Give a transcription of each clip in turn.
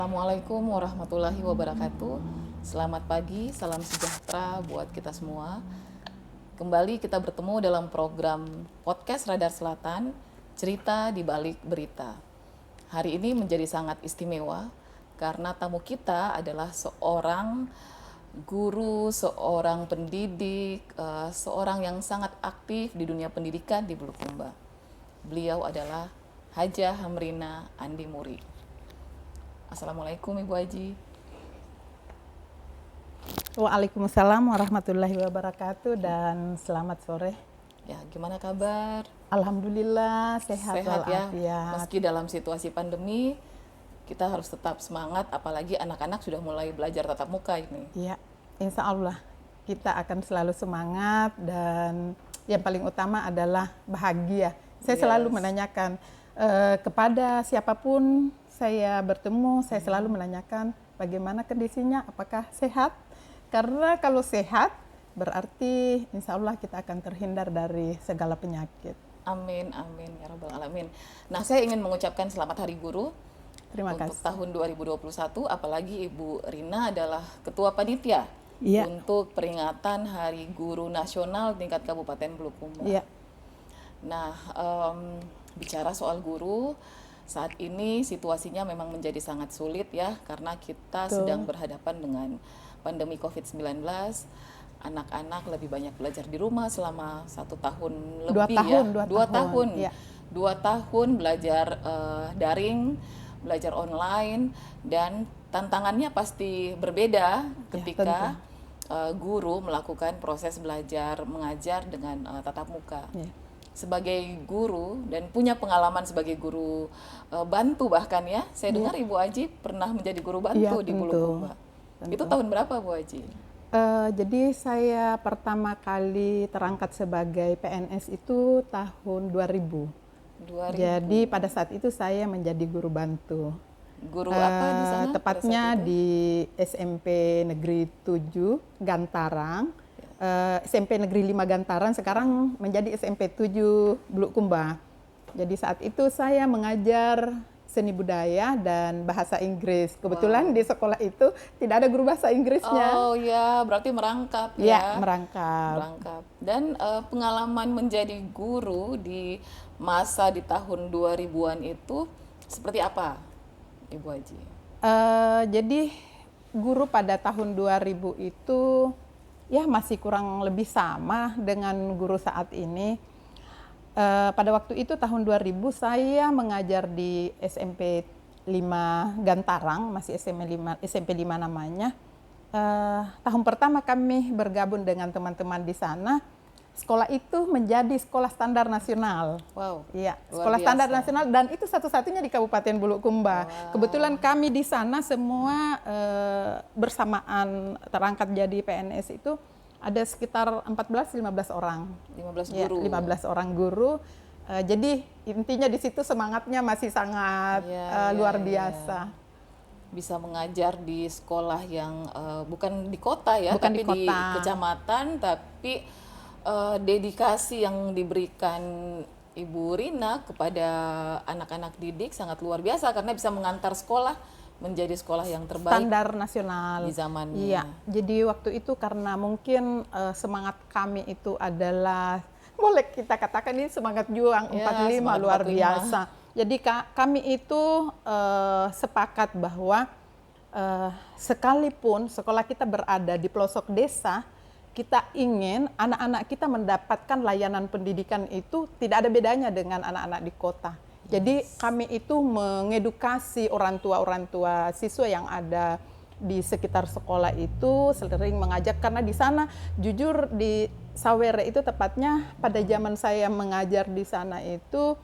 Assalamualaikum warahmatullahi wabarakatuh. Selamat pagi, salam sejahtera buat kita semua. Kembali kita bertemu dalam program podcast Radar Selatan, cerita di balik berita. Hari ini menjadi sangat istimewa karena tamu kita adalah seorang guru, seorang pendidik, seorang yang sangat aktif di dunia pendidikan di Bulukumba. Beliau adalah Hajah Hamrina Andi Muri. Assalamualaikum Ibu Haji. Waalaikumsalam warahmatullahi wabarakatuh dan selamat sore. Ya, gimana kabar? Alhamdulillah sehat Ya. walafiat. Meski dalam situasi pandemi, kita harus tetap semangat, apalagi anak-anak sudah mulai belajar tatap muka ini. Ya, insya Allah kita akan selalu semangat dan yang paling utama adalah bahagia. Saya selalu menanyakan kepada siapapun saya bertemu, saya selalu menanyakan bagaimana kondisinya, apakah sehat? Karena kalau sehat, berarti insya Allah kita akan terhindar dari segala penyakit. Amin, amin, ya Rabbal Alamin. Nah, saya ingin mengucapkan selamat Hari Guru. Terima untuk kasih. tahun 2021, apalagi Ibu Rina adalah Ketua Panitia untuk peringatan Hari Guru Nasional tingkat Kabupaten Bulukumba. Iya. Nah, bicara soal guru, saat ini situasinya memang menjadi sangat sulit ya, karena kita sedang berhadapan dengan pandemi COVID-19. Anak-anak lebih banyak belajar di rumah selama 1 tahun lebih. 2 tahun. Ya. 2 tahun belajar daring, belajar online, dan tantangannya pasti berbeda ketika guru melakukan proses belajar mengajar dengan tatap muka. Ya. Sebagai guru dan punya pengalaman sebagai guru bantu bahkan ya, saya dengar Ibu Haji pernah menjadi guru bantu di Bulukumba. Itu tahun berapa Bu Haji? Jadi saya pertama kali terangkat sebagai PNS itu tahun 2000. Jadi pada saat itu saya menjadi guru bantu. Guru apa di sana? Tepatnya di SMP Negeri 7 Gantarang. SMP Negeri 5 Gantaran sekarang menjadi SMP 7 Bulukumba. Jadi saat itu saya mengajar seni budaya dan bahasa Inggris. Kebetulan di sekolah itu tidak ada guru bahasa Inggrisnya. Oh ya, berarti merangkap ya. Ya, merangkap. Dan pengalaman menjadi guru di masa di tahun 2000-an itu seperti apa, Ibu Haji? Jadi guru pada tahun 2000 itu ya masih kurang lebih sama dengan guru saat ini. Pada waktu itu tahun 2000 saya mengajar di SMP 5 Gantarang, masih SMP 5 namanya. Tahun pertama kami bergabung dengan teman-teman di sana, sekolah itu menjadi sekolah standar nasional. Wow. Iya, sekolah standar nasional dan itu satu-satunya di Kabupaten Bulukumba. Wow. Kebetulan kami di sana semua bersamaan terangkat jadi PNS itu ada sekitar 14-15 orang. 15 ya, guru. 15 orang guru. Jadi intinya di situ semangatnya masih sangat luar biasa. Bisa mengajar di sekolah yang bukan di kota ya, bukan tapi di kecamatan, tapi dedikasi yang diberikan Ibu Rina kepada anak-anak didik sangat luar biasa karena bisa mengantar sekolah menjadi sekolah yang terbaik standar nasional di zamannya. Iya, jadi waktu itu karena mungkin semangat kami itu adalah boleh kita katakan ini semangat juang 45 luar biasa. Jadi kami itu sepakat bahwa sekalipun sekolah kita berada di pelosok desa, kita ingin anak-anak kita mendapatkan layanan pendidikan itu tidak ada bedanya dengan anak-anak di kota. Jadi kami itu mengedukasi orang tua siswa yang ada di sekitar sekolah itu, sering mengajak karena di sana jujur di Sawere itu tepatnya pada zaman saya mengajar di sana itu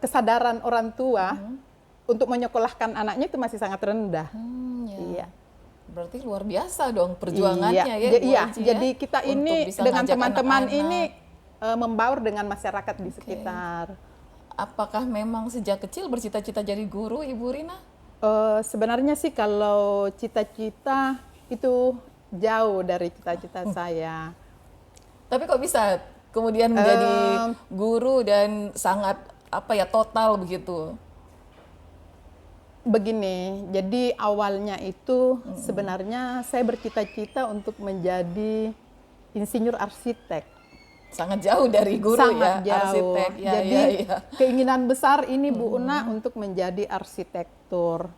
kesadaran orang tua untuk menyekolahkan anaknya itu masih sangat rendah. Iya. Berarti luar biasa dong perjuangannya ya Bu Haji, jadi kita ini dengan teman-teman ini membaur dengan masyarakat di sekitar. Apakah memang sejak kecil bercita-cita jadi guru Ibu Rina? Sebenarnya sih kalau cita-cita itu jauh dari cita-cita saya. Tapi kok bisa kemudian menjadi guru dan sangat total begitu? Begini, jadi awalnya itu sebenarnya saya bercita-cita untuk menjadi insinyur arsitek. Sangat jauh dari guru Sangat ya, jauh. arsitek. Ya, Jadi ya. keinginan besar ini Bu Una untuk menjadi arsitektur.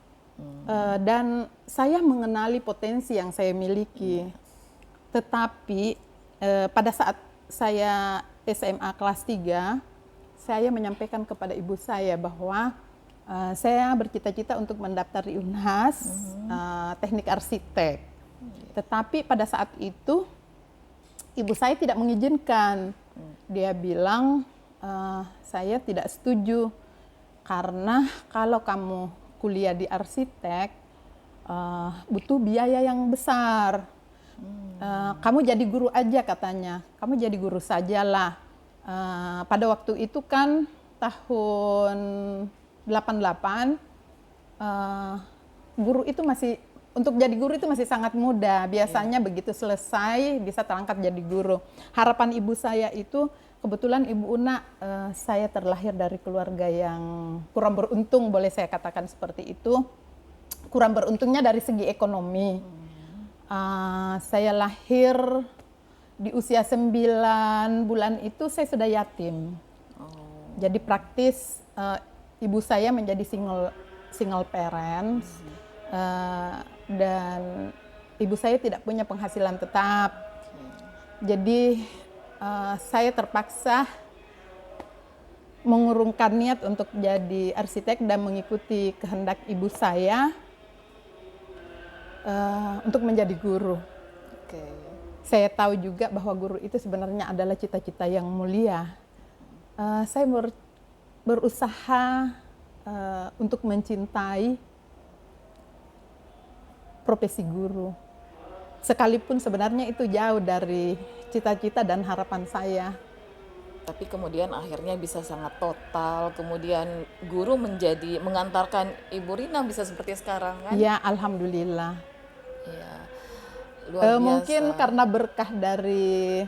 Dan saya mengenali potensi yang saya miliki. Tetapi pada saat saya SMA kelas 3, saya menyampaikan kepada ibu saya bahwa saya bercita-cita untuk mendaftar di Unhas teknik arsitek. Tetapi pada saat itu ibu saya tidak mengizinkan. Dia bilang, saya tidak setuju karena kalau kamu kuliah di arsitek butuh biaya yang besar. Kamu jadi guru aja katanya, kamu jadi guru sajalah. Pada waktu itu kan tahun 88, guru itu masih, untuk jadi guru itu masih sangat muda. Biasanya begitu selesai bisa terangkat jadi guru. Harapan ibu saya itu, kebetulan Ibu Una, saya terlahir dari keluarga yang kurang beruntung, boleh saya katakan seperti itu. Kurang beruntungnya dari segi ekonomi. Saya lahir di usia 9 bulan itu saya sudah yatim. Jadi praktis ibu saya menjadi single parents, dan ibu saya tidak punya penghasilan tetap. Jadi saya terpaksa mengurungkan niat untuk jadi arsitek dan mengikuti kehendak ibu saya untuk menjadi guru. Saya tahu juga bahwa guru itu sebenarnya adalah cita-cita yang mulia. Saya berusaha untuk mencintai profesi guru. Sekalipun sebenarnya itu jauh dari cita-cita dan harapan saya. Tapi kemudian akhirnya bisa sangat total, kemudian guru mengantarkan Ibu Rina bisa seperti sekarang kan? Ya, alhamdulillah. Ya, luar biasa. Mungkin karena berkah dari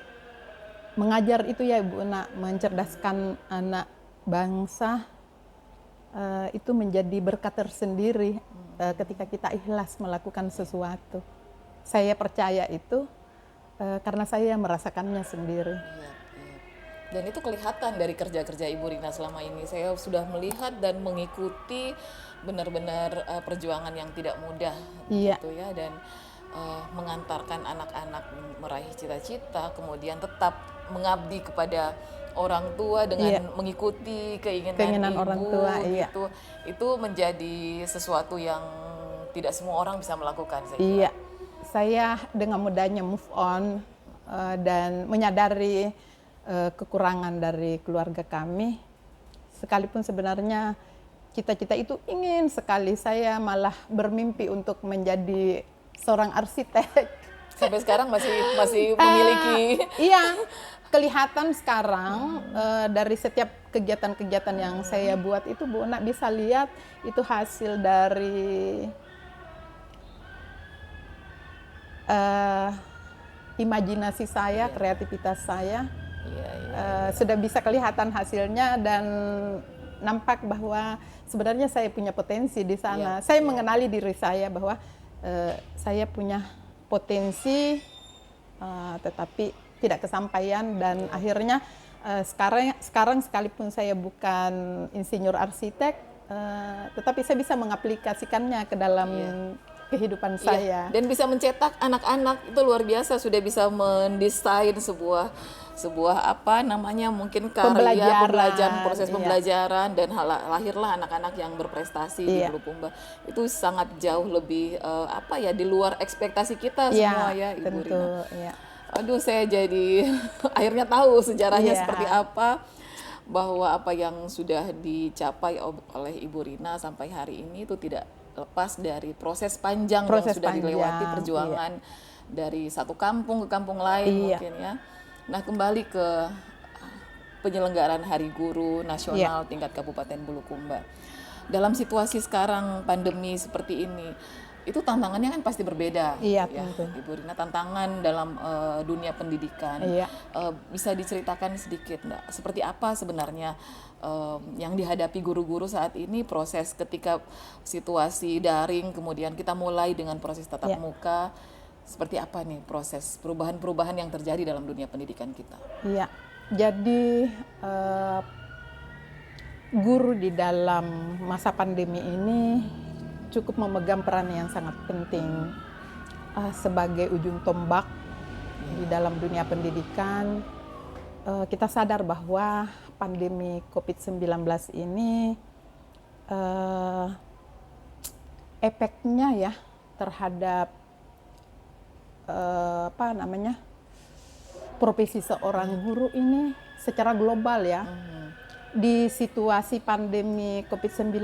mengajar itu ya Ibu Una, mencerdaskan anak bangsa, itu menjadi berkat tersendiri ketika kita ikhlas melakukan sesuatu. Saya percaya itu karena saya merasakannya sendiri. Iya. Dan itu kelihatan dari kerja-kerja Ibu Rina selama ini. Saya sudah melihat dan mengikuti benar-benar perjuangan yang tidak mudah, gitu ya, dan mengantarkan anak-anak meraih cita-cita, kemudian tetap mengabdi kepada orang tua dengan mengikuti keinginan ibu, orang tua. gitu. Itu menjadi sesuatu yang tidak semua orang bisa melakukan. Iya, saya dengan mudahnya move on dan menyadari kekurangan dari keluarga kami. Sekalipun sebenarnya cita-cita itu ingin sekali, saya malah bermimpi untuk menjadi seorang arsitek. Sampai sekarang masih memiliki. Iya, kelihatan sekarang dari setiap kegiatan-kegiatan yang saya buat itu Bu Una bisa lihat itu hasil dari imajinasi saya, kreativitas saya. Sudah bisa kelihatan hasilnya dan nampak bahwa sebenarnya saya punya potensi di sana. Saya mengenali diri saya bahwa saya punya potensi, tetapi tidak kesampaian, dan akhirnya sekarang sekalipun saya bukan insinyur arsitek, tetapi saya bisa mengaplikasikannya ke dalam kehidupan saya. Dan bisa mencetak anak-anak, itu luar biasa, sudah bisa mendesain sebuah apa namanya, mungkin karya pembelajaran, proses pembelajaran, dan lahirlah anak-anak yang berprestasi di Bulukumba. Itu sangat jauh lebih di luar ekspektasi kita semua ya Ibu Rina. Aduh, saya jadi akhirnya tahu sejarahnya seperti apa, bahwa apa yang sudah dicapai oleh Ibu Rina sampai hari ini itu tidak lepas dari proses panjang yang sudah dilewati, perjuangan dari satu kampung ke kampung lain mungkin ya. Nah, kembali ke penyelenggaraan Hari Guru Nasional tingkat Kabupaten Bulukumba. Dalam situasi sekarang pandemi seperti ini, itu tantangannya kan pasti berbeda. Iya, ya, tentu. Ibu Rina, tantangan dalam dunia pendidikan. Iya. Bisa diceritakan sedikit, Mbak, seperti apa sebenarnya yang dihadapi guru-guru saat ini, proses ketika situasi daring, kemudian kita mulai dengan proses tatap muka, seperti apa nih proses perubahan-perubahan yang terjadi dalam dunia pendidikan kita? Iya, jadi guru di dalam masa pandemi ini cukup memegang peran yang sangat penting sebagai ujung tombak di dalam dunia pendidikan. Kita sadar bahwa pandemi COVID-19 ini efeknya ya terhadap profesi seorang guru ini secara global ya. Di situasi pandemi COVID-19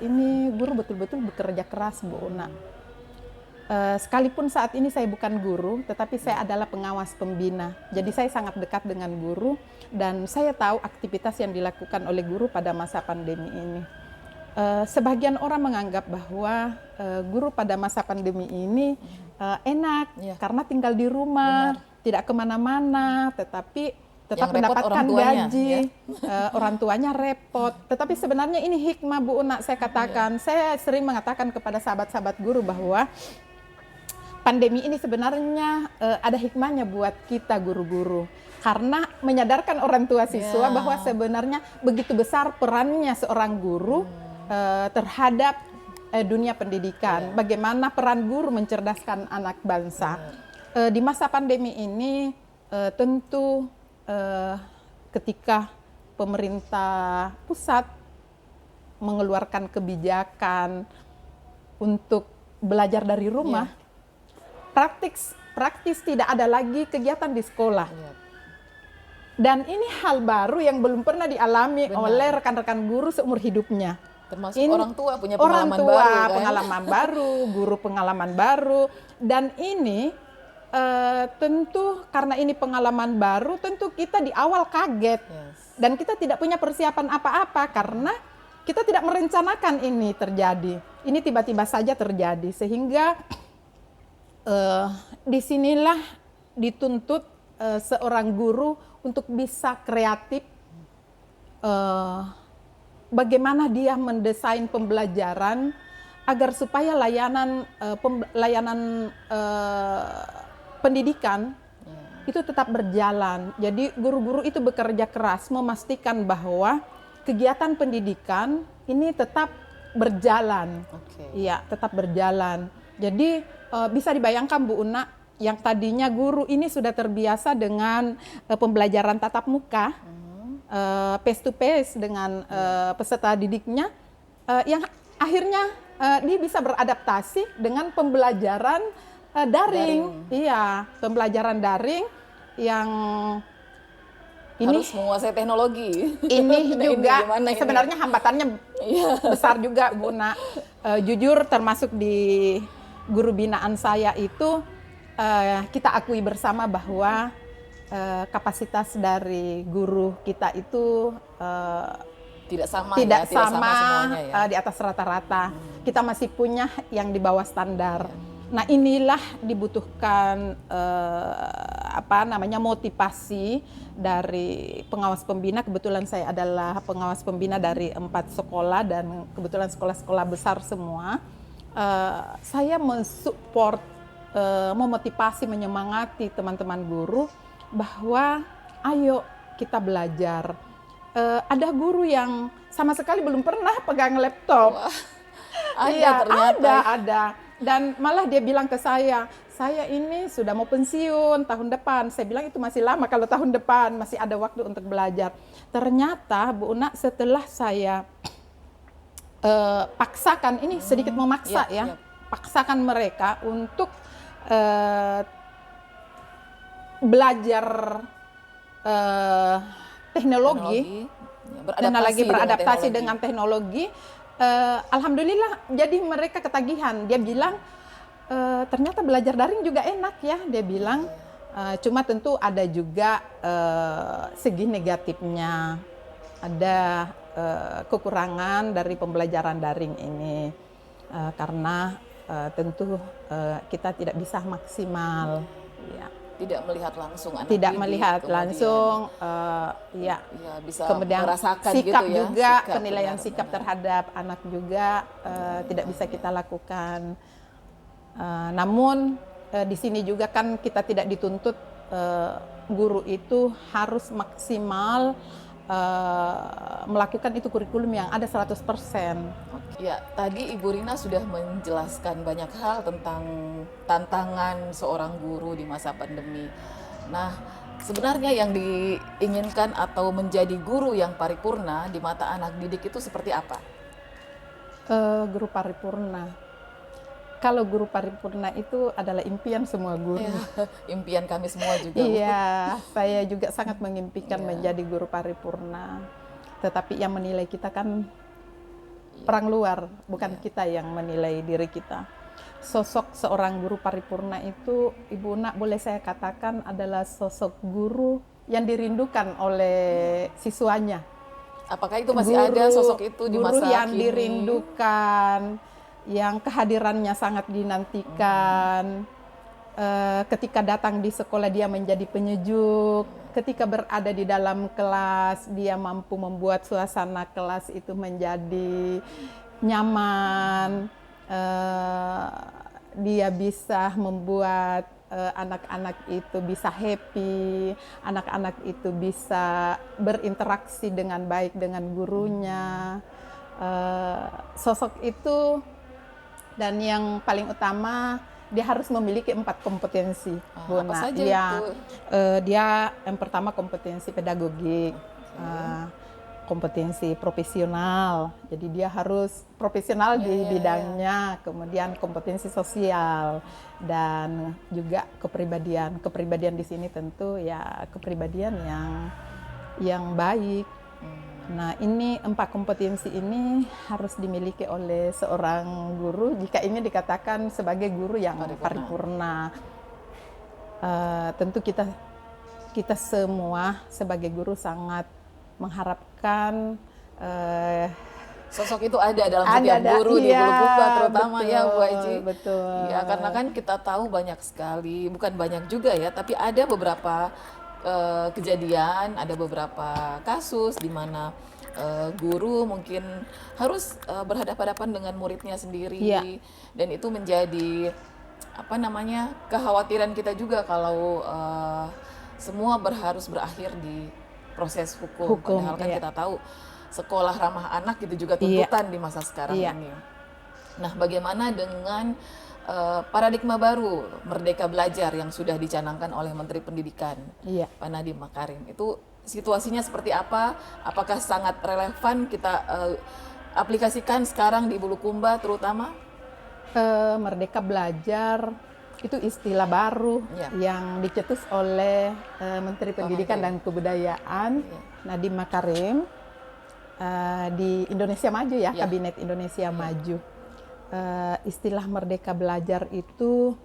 ini, guru betul-betul bekerja keras, Bu Una. Sekalipun saat ini saya bukan guru, tetapi saya adalah pengawas pembina. Jadi saya sangat dekat dengan guru, dan saya tahu aktivitas yang dilakukan oleh guru pada masa pandemi ini. Sebagian orang menganggap bahwa guru pada masa pandemi ini enak, karena tinggal di rumah, tidak kemana-mana, tetapi tetap mendapatkan gaji, orang tuanya repot. Tetapi sebenarnya ini hikmah, Bu Una, saya katakan. Saya sering mengatakan kepada sahabat-sahabat guru bahwa pandemi ini sebenarnya ada hikmahnya buat kita guru-guru. Karena menyadarkan orang tua siswa bahwa sebenarnya begitu besar perannya seorang guru terhadap dunia pendidikan. Bagaimana peran guru mencerdaskan anak bangsa. Di masa pandemi ini tentu ketika pemerintah pusat mengeluarkan kebijakan untuk belajar dari rumah, praktis tidak ada lagi kegiatan di sekolah. Dan ini hal baru yang belum pernah dialami oleh rekan-rekan guru seumur hidupnya. Termasuk orang tua punya pengalaman baru, kan? Pengalaman baru, guru pengalaman baru, dan ini tentu karena ini pengalaman baru, tentu kita di awal kaget dan kita tidak punya persiapan apa-apa karena kita tidak merencanakan ini terjadi. Ini tiba-tiba saja terjadi, sehingga disinilah dituntut seorang guru untuk bisa kreatif. Bagaimana dia mendesain pembelajaran agar supaya layanan pendidikan itu tetap berjalan. Jadi guru-guru itu bekerja keras memastikan bahwa kegiatan pendidikan ini tetap berjalan. Iya, tetap berjalan. Jadi bisa dibayangkan, Bu Una, yang tadinya guru ini sudah terbiasa dengan pembelajaran tatap muka, face to face dengan peserta didiknya, yang akhirnya dia bisa beradaptasi dengan pembelajaran daring. Iya, pembelajaran daring yang ini harus menguasai teknologi. Ini juga sebenarnya hambatannya besar juga, Bu Una. Jujur termasuk di guru binaan saya itu kita akui bersama bahwa kapasitas dari guru kita itu tidak sama semuanya, ya. Di atas rata-rata. Kita masih punya yang di bawah standar. Nah, inilah dibutuhkan motivasi dari pengawas pembina. Kebetulan saya adalah pengawas pembina dari 4 sekolah dan kebetulan sekolah-sekolah besar semua. Saya mensupport, memotivasi, menyemangati teman-teman guru bahwa ayo kita belajar. Ada guru yang sama sekali belum pernah pegang laptop. Ada. Dan malah dia bilang ke saya ini sudah mau pensiun tahun depan. Saya bilang itu masih lama, kalau tahun depan masih ada waktu untuk belajar. Ternyata, Bu Una, setelah saya paksakan, ini sedikit memaksa paksakan mereka untuk belajar teknologi, beradaptasi dengan teknologi. Alhamdulillah, jadi mereka ketagihan. Dia bilang ternyata belajar daring juga enak ya. Dia bilang cuma tentu ada juga segi negatifnya, ada kekurangan dari pembelajaran daring ini karena tentu kita tidak bisa maksimal. Ya. Tidak melihat langsung anak Tidak didik, melihat kemudian, langsung, ya. bisa Kemudian merasakan sikap gitu ya, juga, sikap, penilaian sikap benar-benar. terhadap anak juga tidak bisa kita lakukan. Namun di sini juga kan kita tidak dituntut guru itu harus maksimal melakukan itu kurikulum yang ada 100%. Ya, tadi Ibu Rina sudah menjelaskan banyak hal tentang tantangan seorang guru di masa pandemi. Nah, sebenarnya yang diinginkan atau menjadi guru yang paripurna di mata anak didik itu seperti apa? Guru paripurna. Kalau guru paripurna itu adalah impian semua guru. Ya, impian kami semua juga, Bu. Iya, saya juga sangat mengimpikan Iya. menjadi guru paripurna. Tetapi yang menilai kita kan orang luar, bukan kita yang menilai diri kita. Sosok seorang guru paripurna itu, Ibu Nak, boleh saya katakan adalah sosok guru yang dirindukan oleh siswanya. Apakah itu masih ada sosok itu di masa Guru yang kini? dirindukan, yang kehadirannya sangat dinantikan. Ketika datang di sekolah dia menjadi penyejuk, ketika berada di dalam kelas dia mampu membuat suasana kelas itu menjadi nyaman. Dia bisa membuat anak-anak itu bisa happy, anak-anak itu bisa berinteraksi dengan baik dengan gurunya. Sosok itu, dan yang paling utama dia harus memiliki 4 kompetensi. Apa saja ya, itu? Dia yang pertama kompetensi pedagogik, kompetensi profesional. Jadi dia harus profesional di bidangnya, kemudian kompetensi sosial dan juga kepribadian. Kepribadian di sini tentu ya kepribadian yang baik. Nah, ini 4 kompetensi ini harus dimiliki oleh seorang guru jika ingin dikatakan sebagai guru yang paripurna. Tentu kita semua sebagai guru sangat mengharapkan sosok itu ada dalam setiap guru di Bulukumba terutama, betul, ya Bu Aji. Betul. Ya, karena kan kita tahu banyak sekali, bukan banyak juga ya, tapi ada beberapa kejadian, ada beberapa kasus di mana guru mungkin harus berhadapan-hadapan dengan muridnya sendiri, dan itu menjadi kekhawatiran kita juga kalau semua harus berakhir di proses hukum. Padahal kan kita tahu sekolah ramah anak itu juga tuntutan di masa sekarang ini. Nah, bagaimana dengan paradigma baru Merdeka Belajar yang sudah dicanangkan oleh Menteri Pendidikan Pak Nadiem Makarim? Itu situasinya seperti apa? Apakah sangat relevan kita aplikasikan sekarang di Bulukumba terutama? Merdeka Belajar itu istilah baru yang dicetus oleh Menteri Pendidikan dan Kebudayaan Nadiem Makarim di Indonesia Maju ya, Kabinet Indonesia Maju. Istilah Merdeka Belajar itu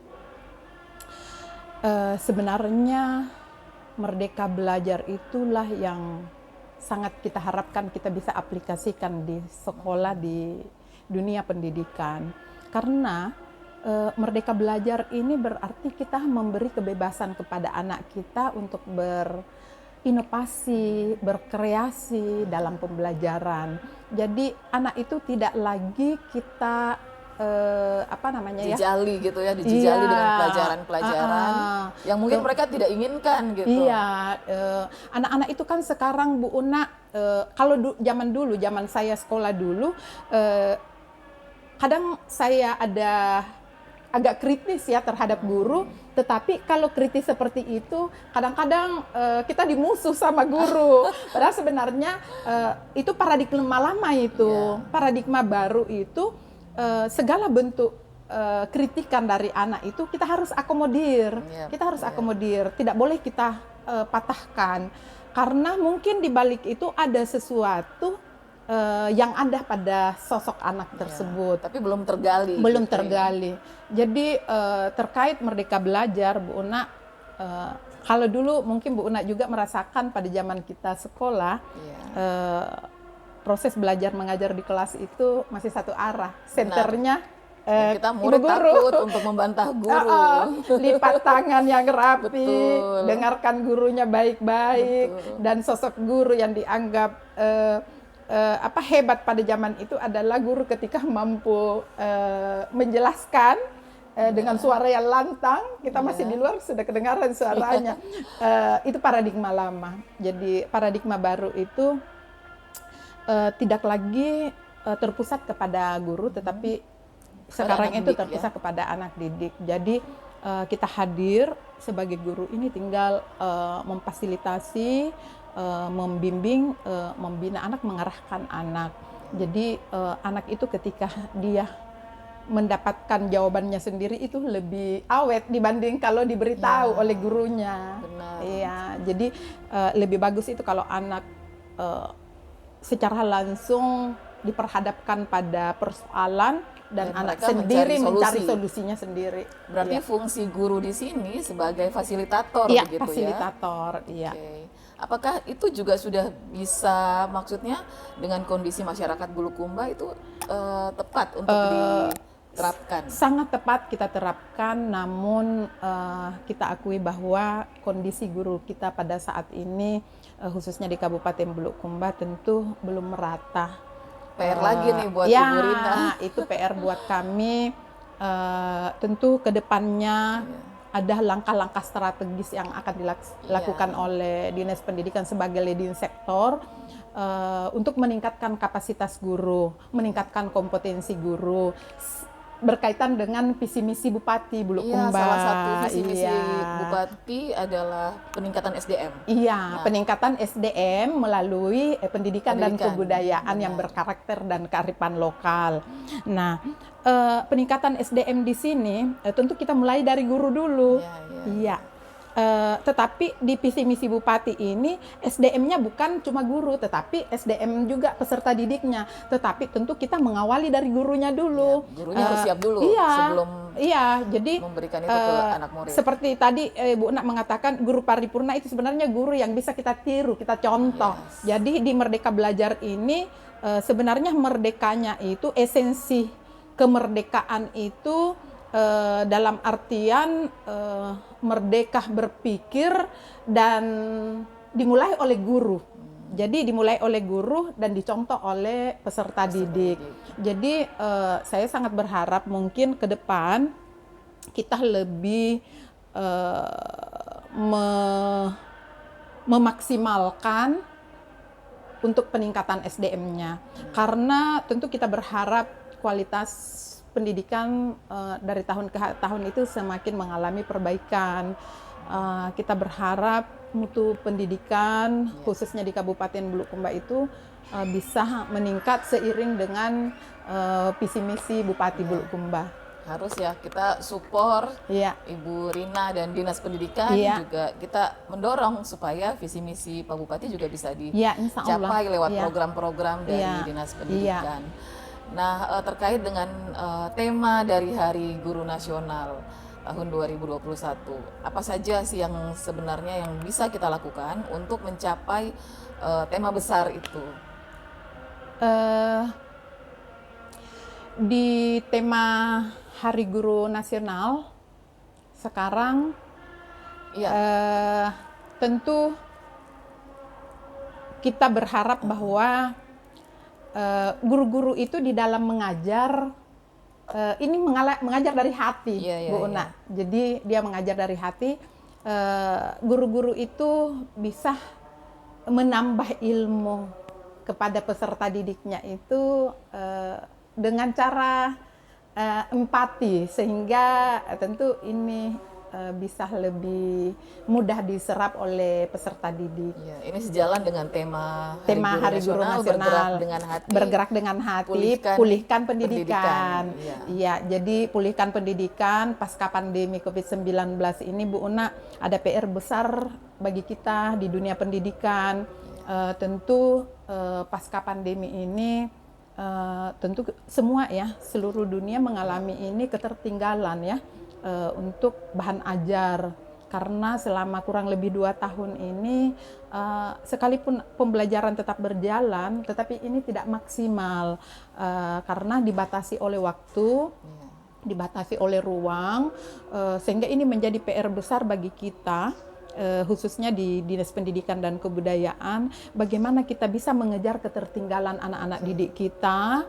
sebenarnya Merdeka Belajar itulah yang sangat kita harapkan kita bisa aplikasikan di sekolah, di dunia pendidikan. Karena Merdeka Belajar ini berarti kita memberi kebebasan kepada anak kita untuk berinovasi, berkreasi dalam pembelajaran. Jadi anak itu tidak lagi kita dijali gitu ya, dijali dengan pelajaran-pelajaran yang mungkin mereka tidak inginkan gitu. Iya, anak-anak itu kan sekarang Bu Una, kalau zaman saya sekolah dulu, kadang saya ada agak kritis ya terhadap guru, tetapi kalau kritis seperti itu kadang-kadang kita dimusuh sama guru. Padahal sebenarnya itu paradigma lama itu, paradigma baru itu segala bentuk kritikan dari anak itu kita harus akomodir, tidak boleh kita patahkan, karena mungkin di balik itu ada sesuatu yang ada pada sosok anak tersebut. Tapi belum tergali. Jadi terkait Merdeka Belajar, Bu Una, kalau dulu mungkin Bu Una juga merasakan pada zaman kita sekolah, proses belajar mengajar di kelas itu masih satu arah, senternya Dan kita ibu murid guru. takut untuk membantah guru. Lipat tangan yang rapi, Betul. dengarkan gurunya baik-baik, Betul. dan sosok guru yang dianggap hebat pada zaman itu adalah guru ketika mampu menjelaskan dengan suara yang lantang. Kita masih di luar sudah kedengaran suaranya. Itu paradigma lama. Jadi paradigma baru itu tidak lagi terpusat kepada guru, tetapi sekarang itu terpusat kepada anak didik. Jadi kita hadir sebagai guru ini tinggal memfasilitasi, membimbing, membina anak, mengarahkan anak. Jadi anak itu ketika dia mendapatkan jawabannya sendiri itu lebih awet dibanding kalau diberitahu oleh gurunya. Benar. Iya, jadi lebih bagus itu kalau anak secara langsung diperhadapkan pada persoalan dan anak sendiri mencari solusinya sendiri. Berarti fungsi guru di sini sebagai fasilitator, iya, begitu fasilitator, ya? iya. Okay. Apakah itu juga sudah bisa, maksudnya dengan kondisi masyarakat Bulukumba itu tepat untuk diterapkan? Sangat tepat kita terapkan, namun kita akui bahwa kondisi guru kita pada saat ini, khususnya di Kabupaten Bulukumba, tentu belum merata. PR lagi nih buat Ibu Rina. Itu PR buat kami. Tentu ke depannya ada langkah-langkah strategis yang akan dilakukan oleh Dinas Pendidikan sebagai leading sektor untuk meningkatkan kapasitas guru, meningkatkan kompetensi guru, berkaitan dengan visi misi Bupati Bulukumba. Salah satu visi misi Bupati adalah peningkatan SDM. Iya, peningkatan SDM melalui pendidikan dan kebudayaan yang berkarakter dan kearifan lokal. Nah, peningkatan SDM di sini tentu kita mulai dari guru dulu. Iya. Tetapi di visi misi Bupati ini SDM-nya bukan cuma guru, tetapi SDM juga peserta didiknya. Tetapi tentu kita mengawali dari gurunya dulu. Gurunya harus siap dulu sebelum jadi memberikan itu ke anak murid. Seperti tadi Bu Nak mengatakan, guru paripurna itu sebenarnya guru yang bisa kita tiru, kita contoh. Jadi di Merdeka Belajar ini sebenarnya merdekanya itu, esensi kemerdekaan itu dalam artian merdeka berpikir dan dimulai oleh guru. Jadi dimulai oleh guru dan dicontoh oleh peserta didik. Jadi saya sangat berharap mungkin ke depan kita lebih memaksimalkan untuk peningkatan SDM-nya. Karena tentu kita berharap kualitas pendidikan dari tahun ke tahun itu semakin mengalami perbaikan. Kita berharap mutu pendidikan khususnya di Kabupaten Bulukumba itu bisa meningkat seiring dengan visi misi Bupati Bulukumba. Harus ya, kita support Ibu Rina dan Dinas Pendidikan, juga kita mendorong supaya visi misi Pak Bupati juga bisa dicapai lewat program-program dari Dinas Pendidikan. Nah, terkait dengan tema dari Hari Guru Nasional tahun 2021, apa saja sih yang sebenarnya yang bisa kita lakukan untuk mencapai tema besar itu? Di tema Hari Guru Nasional sekarang, tentu kita berharap bahwa guru-guru itu di dalam mengajar ini mengajar dari hati, Bu Una. Jadi dia mengajar dari hati. Guru-guru itu bisa menambah ilmu kepada peserta didiknya itu dengan cara empati, sehingga tentu ini bisa lebih mudah diserap oleh peserta didik. Ini sejalan dengan tema Hari Guru Nasional, bergerak dengan hati, pulihkan pendidikan. Iya, jadi pulihkan pendidikan pasca pandemi COVID-19 ini, Bu Una, ada PR besar bagi kita di dunia pendidikan. Tentu pasca pandemi ini tentu semua seluruh dunia mengalami ini ketertinggalan untuk bahan ajar, karena selama kurang lebih 2 tahun ini sekalipun pembelajaran tetap berjalan, tetapi ini tidak maksimal karena dibatasi oleh waktu, dibatasi oleh ruang, sehingga ini menjadi PR besar bagi kita, khususnya di Dinas Pendidikan dan Kebudayaan, bagaimana kita bisa mengejar ketertinggalan anak-anak didik kita.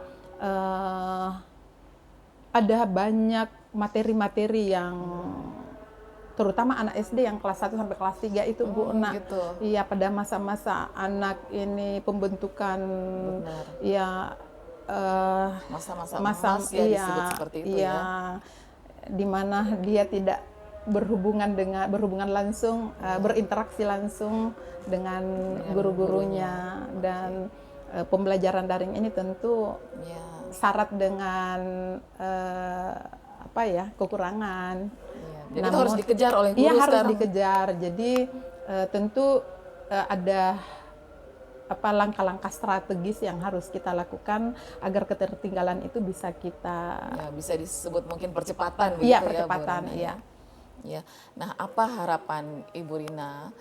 Ada banyak materi-materi yang terutama anak SD yang kelas 1 sampai kelas 3 itu Bu Una. Gitu. Iya, pada masa-masa anak ini pembentukan. Benar. Ya Masa-masa emas ya disebut seperti itu ya. Di mana dia tidak berhubungan langsung, berinteraksi langsung dengan guru-gurunya, dan pembelajaran daring ini tentu syarat dengan kekurangan. Jadi itu harus dikejar oleh guru sekarang. Iya, harus dikejar. Jadi tentu ada langkah-langkah strategis yang harus kita lakukan agar ketertinggalan itu bisa kita bisa disebut mungkin percepatan begitu. Iya, percepatan, ya, Ya. Nah, apa harapan Ibu Rina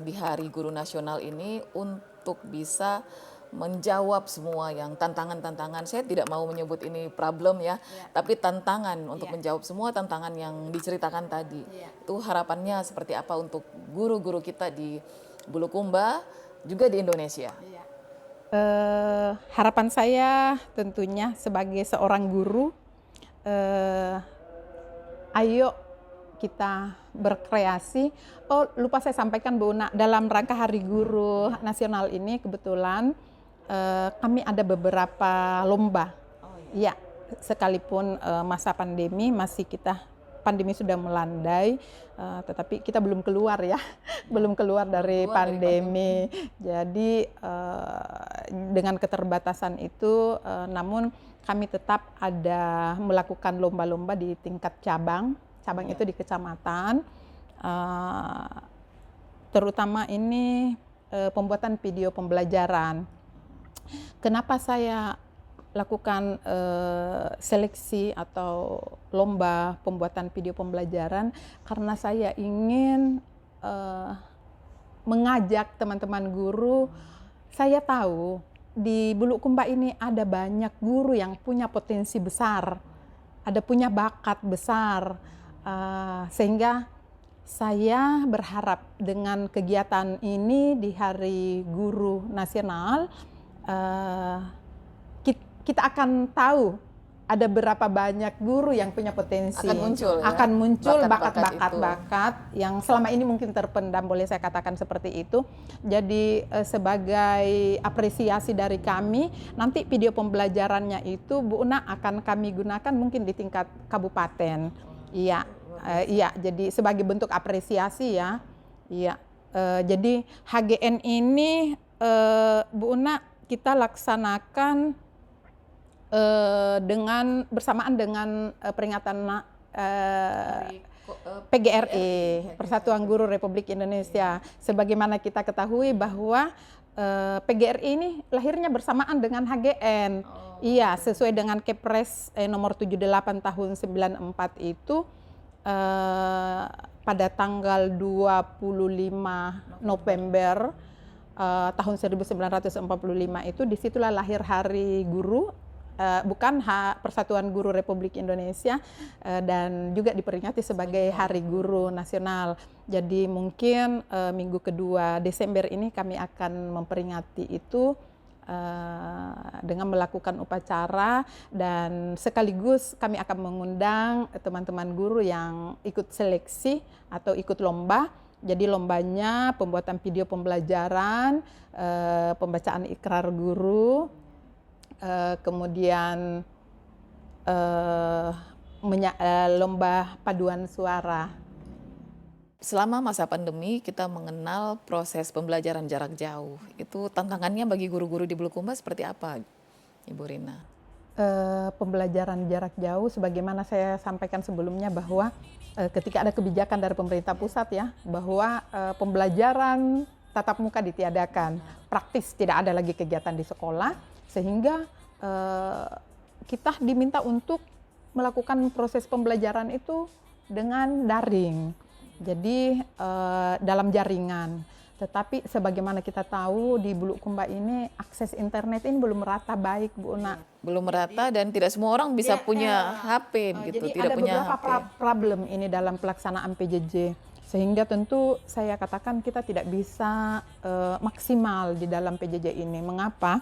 di Hari Guru Nasional ini untuk bisa menjawab semua yang tantangan-tantangan? Saya tidak mau menyebut ini problem ya, tapi tantangan untuk menjawab semua tantangan yang diceritakan tadi. Itu harapannya seperti apa untuk guru-guru kita di Bulukumba juga di Indonesia? Harapan saya tentunya sebagai seorang guru, ayo kita berkreasi. Oh, lupa saya sampaikan Bu Una, dalam rangka Hari Guru Nasional ini kebetulan kami ada beberapa lomba. Ya, sekalipun masa pandemi pandemi sudah melandai, tetapi kita belum keluar ya, belum keluar dari pandemi. Jadi dengan keterbatasan itu, namun kami tetap ada melakukan lomba-lomba di tingkat cabang itu di kecamatan, terutama ini pembuatan video pembelajaran. Kenapa saya lakukan seleksi atau lomba pembuatan video pembelajaran? Karena saya ingin mengajak teman-teman guru. Saya tahu di Bulukumba ini ada banyak guru yang punya potensi besar, ada punya bakat besar, sehingga saya berharap dengan kegiatan ini di Hari Guru Nasional, kita akan tahu ada berapa banyak guru yang punya potensi. Akan muncul bakat-bakat yang selama ini mungkin terpendam, boleh saya katakan seperti itu. Jadi sebagai apresiasi dari kami, nanti video pembelajarannya itu Bu Una akan kami gunakan mungkin di tingkat kabupaten. Iya, jadi sebagai bentuk apresiasi ya. Iya, jadi HGN ini Bu Una kita laksanakan bersamaan dengan peringatan PGRI, Persatuan Guru Republik Indonesia. Sebagaimana kita ketahui bahwa PGRI ini lahirnya bersamaan dengan HGN. Iya, sesuai dengan Kepres nomor 78 tahun 94 itu pada tanggal 25 November tahun 1945 itu, disitulah lahir Hari Guru, Persatuan Guru Republik Indonesia, dan juga diperingati sebagai Hari Guru Nasional. Jadi mungkin minggu kedua Desember ini kami akan memperingati itu dengan melakukan upacara, dan sekaligus kami akan mengundang teman-teman guru yang ikut seleksi atau ikut lomba. Jadi lombanya pembuatan video pembelajaran, pembacaan ikrar guru, kemudian lomba paduan suara. Selama masa pandemi kita mengenal proses pembelajaran jarak jauh. Itu tantangannya bagi guru-guru di Bulukumba seperti apa, Ibu Rina? Pembelajaran jarak jauh, sebagaimana saya sampaikan sebelumnya bahwa ketika ada kebijakan dari pemerintah pusat ya, bahwa pembelajaran tatap muka ditiadakan, praktis tidak ada lagi kegiatan di sekolah, sehingga kita diminta untuk melakukan proses pembelajaran itu dengan daring, jadi dalam jaringan. Tetapi sebagaimana kita tahu di Bulukumba ini akses internet ini belum merata baik, Bu Una. Belum merata dan tidak semua orang bisa punya HP gitu, Jadi tidak ada punya beberapa HP. problem ini dalam pelaksanaan PJJ. Sehingga tentu saya katakan kita tidak bisa maksimal di dalam PJJ ini. Mengapa?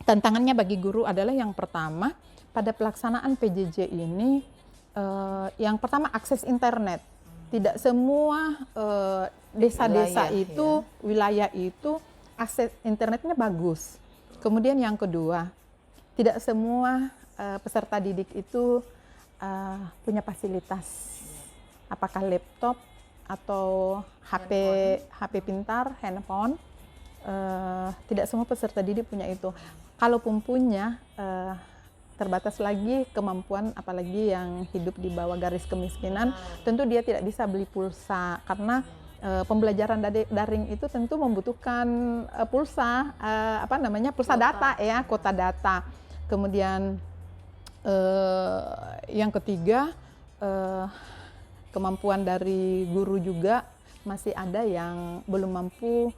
Tantangannya bagi guru adalah yang pertama, pada pelaksanaan PJJ ini, yang pertama akses internet. Tidak semua desa-desa Wilayah, itu, wilayah itu akses internetnya bagus. Kemudian yang kedua, tidak semua peserta didik itu punya fasilitas, apakah laptop atau HP pintar, handphone. Tidak semua peserta didik punya itu. Kalaupun punya, terbatas lagi kemampuan, apalagi yang hidup di bawah garis kemiskinan, tentu dia tidak bisa beli pulsa karena pembelajaran daring itu tentu membutuhkan pulsa, pulsa data ya, kuota data. Kemudian yang ketiga, kemampuan dari guru juga masih ada yang belum mampu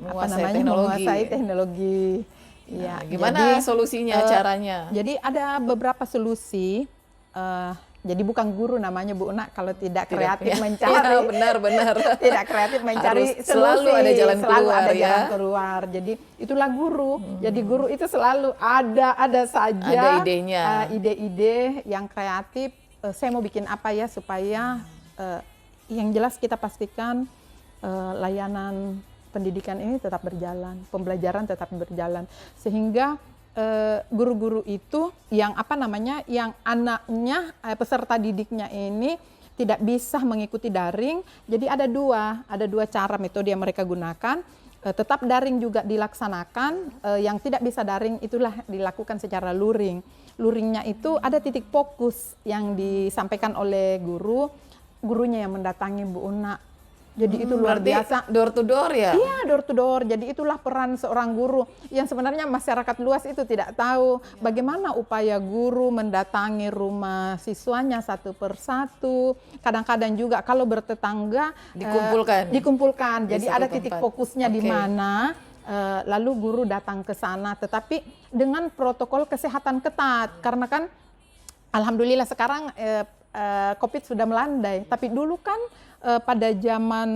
menguasai teknologi. Ya, gimana solusinya, caranya? Jadi ada beberapa solusi. Jadi bukan guru namanya Bu Una kalau tidak kreatif mencari. Ya, benar. Tidak kreatif mencari Harus solusi. Selalu ada jalan keluar ya. Jalan keluar. Jadi itulah guru. Jadi guru itu selalu ada saja. Ada idenya. Ide-ide yang kreatif. Saya mau bikin apa ya supaya yang jelas kita pastikan layanan pendidikan ini tetap berjalan, pembelajaran tetap berjalan, sehingga guru-guru itu yang yang anaknya peserta didiknya ini tidak bisa mengikuti daring. Jadi ada dua cara metode yang mereka gunakan. Tetap daring juga dilaksanakan, yang tidak bisa daring itulah dilakukan secara luring. Luringnya itu ada titik fokus yang disampaikan oleh gurunya yang mendatangi Bu Una. Jadi itu luar biasa. Door to door ya? Iya, door to door. Jadi itulah peran seorang guru yang sebenarnya masyarakat luas itu tidak tahu bagaimana upaya guru mendatangi rumah siswanya satu persatu. Kadang-kadang juga kalau bertetangga dikumpulkan. Jadi ada titik fokusnya di mana. Lalu guru datang ke sana, tetapi dengan protokol kesehatan ketat. Karena kan alhamdulillah sekarang COVID sudah melandai, tapi dulu kan pada zaman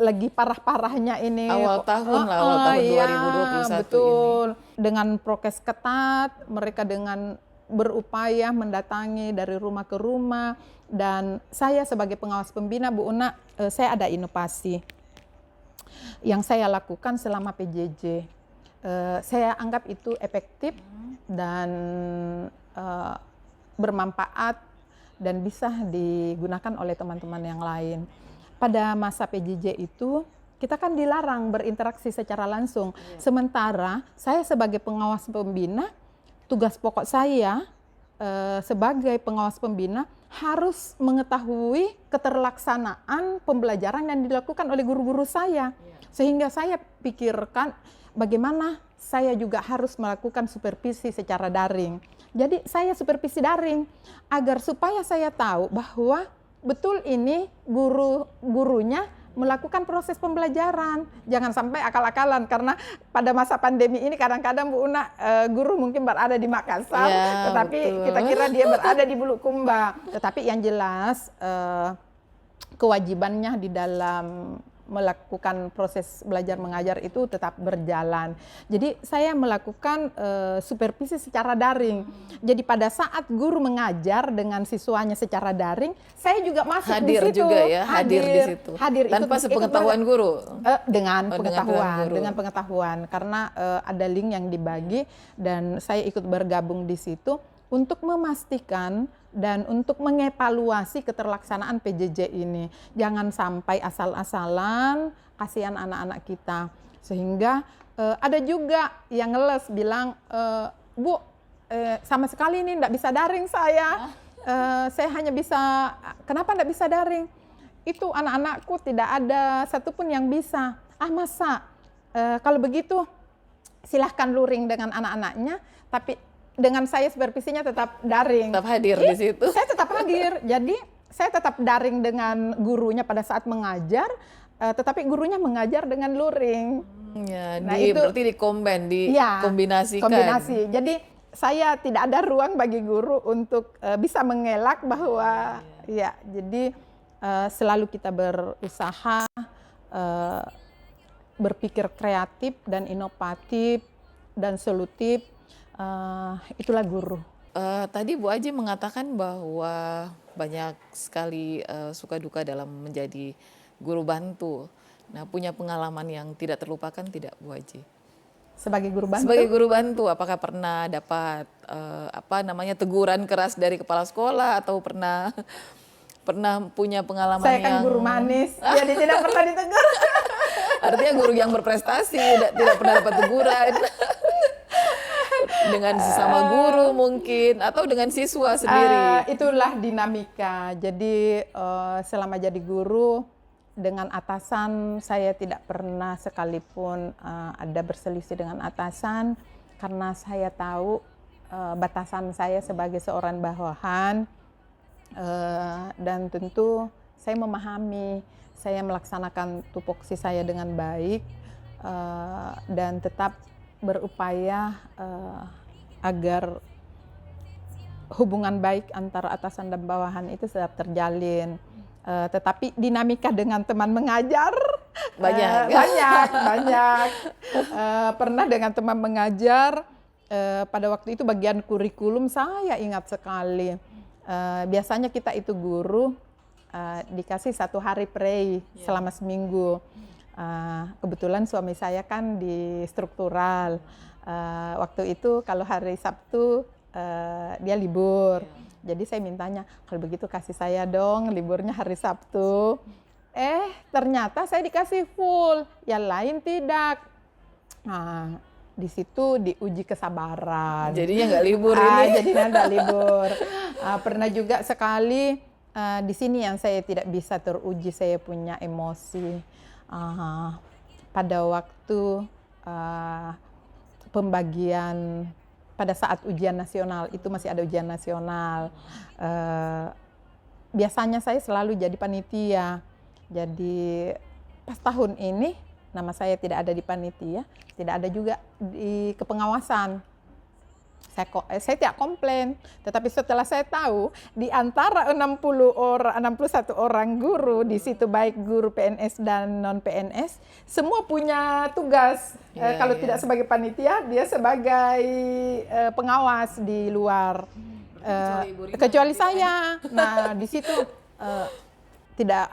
lagi parah-parahnya ini awal tahun 2021 betul ini. Dengan prokes ketat, mereka dengan berupaya mendatangi dari rumah ke rumah, dan saya sebagai pengawas pembina Bu Una, saya ada inovasi yang saya lakukan selama PJJ. Saya anggap itu efektif dan bermanfaat dan bisa digunakan oleh teman-teman yang lain. Pada masa PJJ itu, kita kan dilarang berinteraksi secara langsung. Sementara saya sebagai pengawas pembina, tugas pokok saya sebagai pengawas pembina harus mengetahui keterlaksanaan pembelajaran yang dilakukan oleh guru-guru saya. Sehingga saya pikirkan bagaimana saya juga harus melakukan supervisi secara daring. Jadi saya supervisi daring agar supaya saya tahu bahwa betul ini gurunya melakukan proses pembelajaran. Jangan sampai akal-akalan, karena pada masa pandemi ini kadang-kadang Bu Una guru mungkin berada di Makassar, tetapi betul. Kita kira dia berada di Bulukumba. Tetapi yang jelas kewajibannya di dalam melakukan proses belajar mengajar itu tetap berjalan. Jadi saya melakukan supervisi secara daring. Jadi pada saat guru mengajar dengan siswanya secara daring, saya juga masuk di situ. Juga ya, hadir di situ. Hadir tanpa sepengetahuan guru. Dengan pengetahuan karena ada link yang dibagi dan saya ikut bergabung di situ untuk memastikan dan untuk mengevaluasi keterlaksanaan PJJ ini. Jangan sampai asal-asalan, kasihan anak-anak kita. Sehingga ada juga yang ngeles bilang, Bu, sama sekali ini enggak bisa daring saya. Saya hanya bisa, kenapa enggak bisa daring? Itu anak-anakku tidak ada satupun yang bisa. Masa? Kalau begitu silahkan luring dengan anak-anaknya, tapi dengan saya supervisinya tetap daring. Tetap hadir di situ. Saya tetap hadir. Jadi saya tetap daring dengan gurunya pada saat mengajar. tetapi gurunya mengajar dengan luring. Ya, Nah, itu berarti ya, dikombinasikan. kombinasi. Jadi saya tidak ada ruang bagi guru untuk bisa mengelak bahwa ya, jadi selalu kita berusaha berpikir kreatif dan inovatif dan solutif. Itulah guru. Tadi Bu Aji mengatakan bahwa banyak sekali suka duka dalam menjadi guru bantu. Nah, punya pengalaman yang tidak terlupakan tidak Bu Aji? Sebagai guru bantu? Sebagai guru bantu, apakah pernah dapat teguran keras dari kepala sekolah atau pernah punya pengalaman Saya kan yang guru manis, jadi tidak pernah ditegur. Artinya guru yang berprestasi tidak pernah dapat teguran. Dengan sesama guru mungkin atau dengan siswa sendiri. Itulah dinamika. Jadi selama jadi guru dengan atasan saya tidak pernah sekalipun ada berselisih dengan atasan karena saya tahu batasan saya sebagai seorang bawahan dan tentu saya memahami, saya melaksanakan tupoksi saya dengan baik dan tetap berupaya agar hubungan baik antara atasan dan bawahan itu tetap terjalin. Tetapi dinamika dengan teman mengajar banyak. Pernah dengan teman mengajar pada waktu itu bagian kurikulum saya ingat sekali. Biasanya kita itu guru dikasih 1 hari prei selama seminggu. Kebetulan suami saya kan di struktural. Waktu itu kalau hari Sabtu dia libur. Jadi saya mintanya, kalau begitu kasih saya dong liburnya hari Sabtu. Ternyata saya dikasih full, yang lain tidak. Nah, di situ diuji kesabaran. Jadinya nggak libur ini. Jadinya nggak libur. Pernah juga sekali di sini yang saya tidak bisa teruji, saya punya emosi. Pada waktu pembagian pada saat ujian nasional, itu masih ada ujian nasional. Biasanya saya selalu jadi panitia. Jadi pas tahun ini nama saya tidak ada di panitia, tidak ada juga di kepengawasan. Saya tidak komplain, tetapi setelah saya tahu di antara 61 orang guru di situ, baik guru PNS dan non PNS, semua punya tugas. Kalau tidak sebagai panitia, dia sebagai pengawas di luar. Kecuali saya. Nah, di situ tidak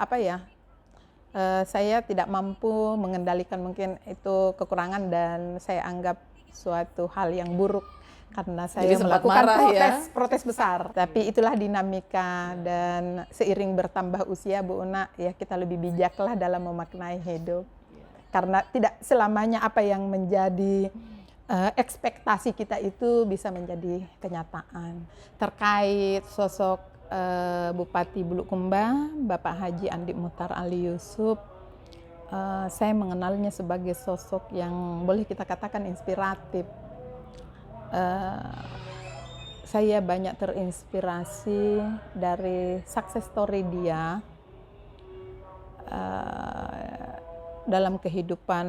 saya tidak mampu mengendalikan, mungkin itu kekurangan dan saya anggap suatu hal yang buruk. Karena saya melakukan protes besar. Tapi itulah dinamika dan seiring bertambah usia Bu Una, ya kita lebih bijaklah dalam memaknai hidup. Karena tidak selamanya apa yang menjadi ekspektasi kita itu bisa menjadi kenyataan. Terkait sosok Bupati Bulukumba, Bapak Haji Andi Muhtar Ali Yusuf, saya mengenalnya sebagai sosok yang boleh kita katakan inspiratif. Saya banyak terinspirasi dari success story dia dalam kehidupan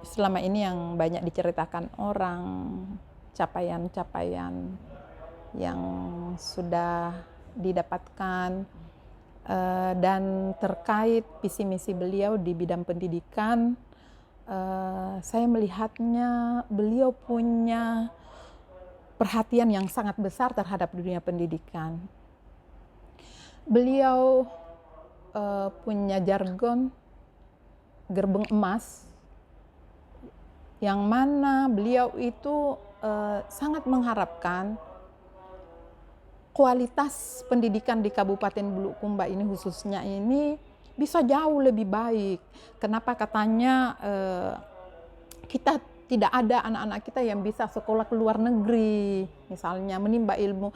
selama ini yang banyak diceritakan orang, capaian-capaian yang sudah didapatkan dan terkait visi misi beliau di bidang pendidikan. Saya melihatnya beliau punya perhatian yang sangat besar terhadap dunia pendidikan. Beliau punya jargon gerbong emas, yang mana beliau itu sangat mengharapkan kualitas pendidikan di Kabupaten Bulukumba ini khususnya ini bisa jauh lebih baik. Kenapa katanya kita tidak ada anak-anak kita yang bisa sekolah ke luar negeri, misalnya menimba ilmu,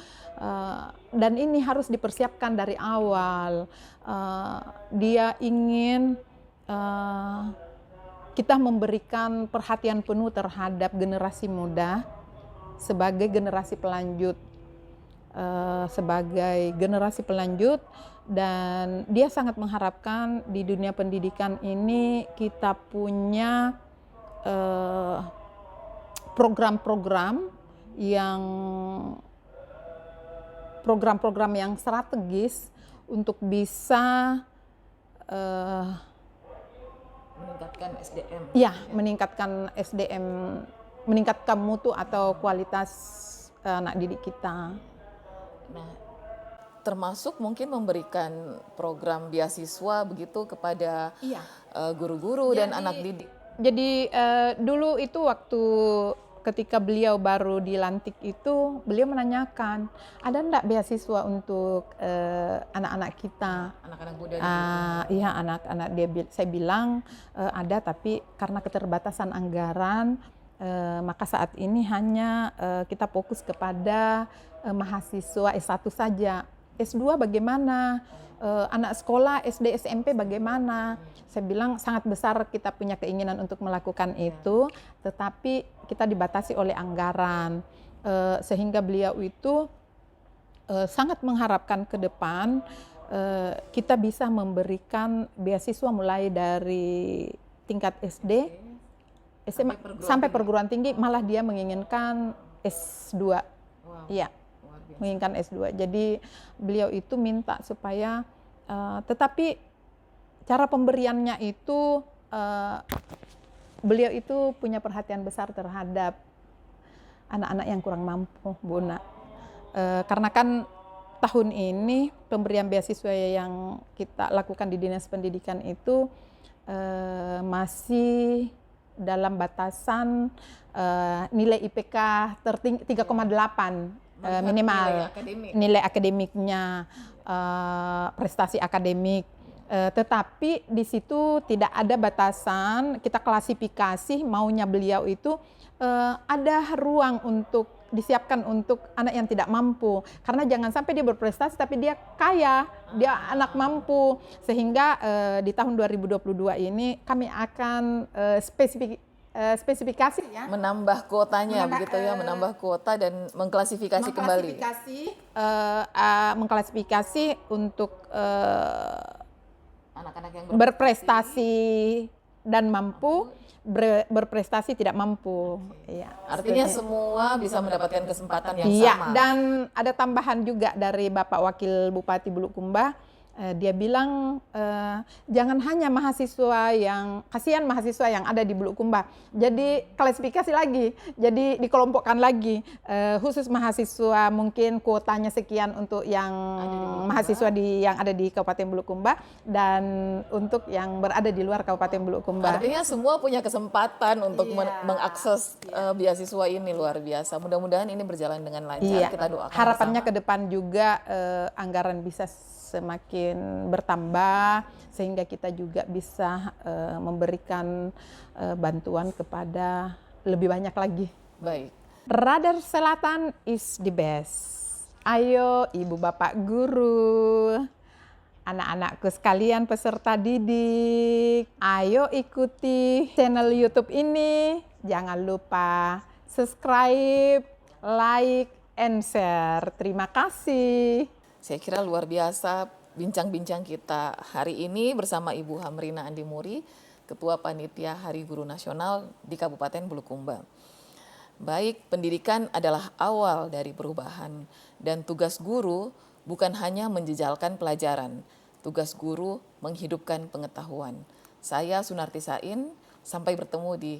dan ini harus dipersiapkan dari awal. Dia ingin kita memberikan perhatian penuh terhadap generasi muda sebagai generasi pelanjut sebagai generasi pelanjut, dan dia sangat mengharapkan di dunia pendidikan ini kita punya program-program yang strategis untuk bisa meningkatkan SDM. meningkatkan SDM, meningkatkan mutu atau kualitas anak didik kita. Nah, termasuk mungkin memberikan program beasiswa begitu kepada guru-guru dan anak didik. Jadi dulu itu waktu ketika beliau baru dilantik itu, beliau menanyakan, ada enggak beasiswa untuk anak-anak kita? Anak-anak muda. Iya, anak-anak dia. Saya bilang ada, tapi karena keterbatasan anggaran, maka saat ini hanya kita fokus kepada mahasiswa S1 saja. S2 bagaimana? Anak sekolah SD SMP bagaimana? Saya bilang sangat besar kita punya keinginan untuk melakukan itu, tetapi kita dibatasi oleh anggaran, sehingga beliau itu sangat mengharapkan ke depan kita bisa memberikan beasiswa mulai dari tingkat SD, SMA, sampai perguruan tinggi, malah dia menginginkan S2. Iya. Menginginkan S2. Jadi beliau itu minta supaya tetapi cara pemberiannya itu beliau itu punya perhatian besar terhadap anak-anak yang kurang mampu, Bunda. Karena kan tahun ini pemberian beasiswa yang kita lakukan di Dinas Pendidikan itu masih dalam batasan nilai IPK tertinggi 3,8. Minimal nilai akademiknya, prestasi akademik, tetapi di situ tidak ada batasan. Kita klasifikasi maunya beliau itu ada ruang untuk disiapkan untuk anak yang tidak mampu, karena jangan sampai dia berprestasi tapi dia kaya, dia anak mampu, sehingga di tahun 2022 ini kami akan spesifikasi ya, menambah kuotanya begitu ya, menambah kuota dan mengklasifikasi kembali. Mengklasifikasi untuk anak-anak yang berprestasi dan mampu, berprestasi tidak mampu. Ya, artinya semua bisa mendapatkan kesempatan yang sama. Dan ada tambahan juga dari Bapak Wakil Bupati Bulukumba. Dia bilang jangan hanya mahasiswa yang, kasihan mahasiswa yang ada di Bulukumba, jadi klasifikasi lagi, jadi dikelompokkan lagi, khusus mahasiswa mungkin kuotanya sekian untuk yang mahasiswa yang ada di Kabupaten Bulukumba, dan untuk yang berada di luar Kabupaten Bulukumba. Artinya semua punya kesempatan untuk mengakses beasiswa ini. Luar biasa. Mudah-mudahan ini berjalan dengan lancar. Kita doakan harapannya bersama. ke depan juga anggaran bisa semakin bertambah, sehingga kita juga bisa memberikan bantuan kepada lebih banyak lagi. Baik. Radar Selatan is the best. Ayo ibu bapak guru, anak-anakku sekalian peserta didik, ayo ikuti channel YouTube ini. Jangan lupa subscribe, like, and share. Terima kasih. Saya kira luar biasa bincang-bincang kita hari ini bersama Ibu Hamrina Andimuri, Ketua Panitia Hari Guru Nasional di Kabupaten Bulukumba. Baik, pendidikan adalah awal dari perubahan, dan tugas guru bukan hanya menjejalkan pelajaran. Tugas guru menghidupkan pengetahuan. Saya Sunarti Sain, sampai bertemu di